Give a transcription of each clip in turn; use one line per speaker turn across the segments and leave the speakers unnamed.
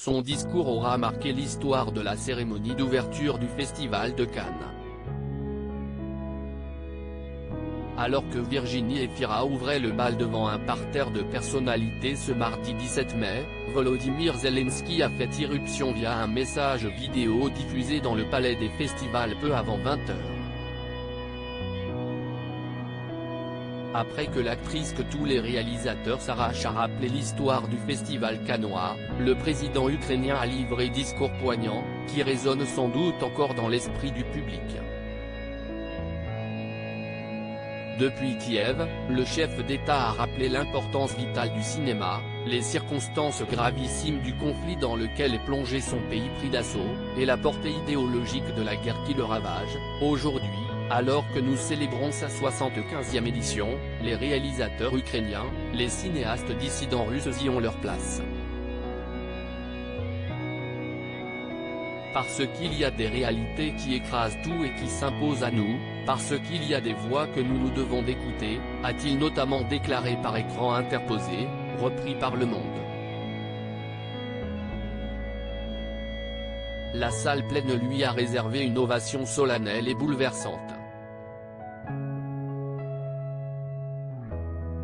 Son discours aura marqué l'histoire de la cérémonie d'ouverture du Festival de Cannes. Alors que Virginie Efira ouvrait le bal devant un parterre de personnalités ce mardi 17 mai, Volodymyr Zelensky a fait irruption via un message vidéo diffusé dans le palais des festivals peu avant 20h. Après que l'actrice que tous les réalisateurs s'arrachent à rappeler l'histoire du festival cannois, le président ukrainien a livré discours poignant, qui résonne sans doute encore dans l'esprit du public. Depuis Kiev, le chef d'État a rappelé l'importance vitale du cinéma, les circonstances gravissimes du conflit dans lequel est plongé son pays pris d'assaut, et la portée idéologique de la guerre qui le ravage. Aujourd'hui, alors que nous célébrons sa 75e édition, les réalisateurs ukrainiens, les cinéastes dissidents russes y ont leur place. Parce qu'il y a des réalités qui écrasent tout et qui s'imposent à nous, parce qu'il y a des voix que nous nous devons d'écouter, a-t-il notamment déclaré par écran interposé, repris par Le Monde. La salle pleine lui a réservé une ovation solennelle et bouleversante.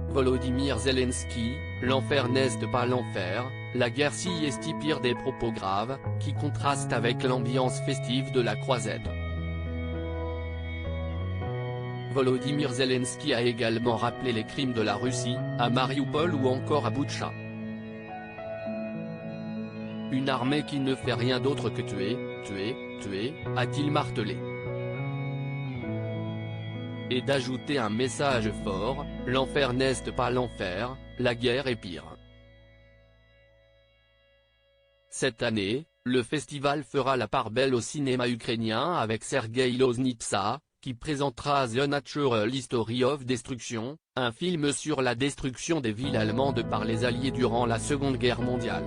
Volodymyr Zelensky, l'enfer n'est pas l'enfer, la guerre s'y est pire, des propos graves, qui contrastent avec l'ambiance festive de la croisette. Volodymyr Zelensky a également rappelé les crimes de la Russie, à Marioupol ou encore à Boutcha. Une armée qui ne fait rien d'autre que tuer, a-t-il martelé. Et d'ajouter un message fort, l'enfer n'est pas l'enfer, la guerre est pire. Cette année, le festival fera la part belle au cinéma ukrainien avec Sergei Loznitsa, qui présentera The Natural History of Destruction, un film sur la destruction des villes allemandes par les Alliés durant la Seconde Guerre mondiale.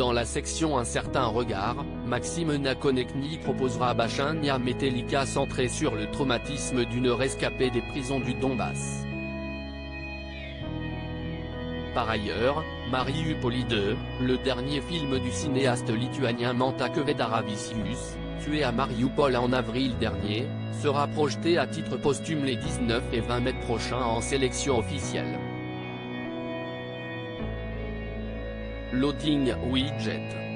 Dans la section Un certain regard, Maxime Nakonechny proposera Bachania Metellica centré sur le traumatisme d'une rescapée des prisons du Donbass. Par ailleurs, Mariupol 2, le dernier film du cinéaste lituanien Manta Kvedaravičius, tué à Mariupol en avril dernier, sera projeté à titre posthume les 19 et 20 mai prochains en sélection officielle. Loading Widget.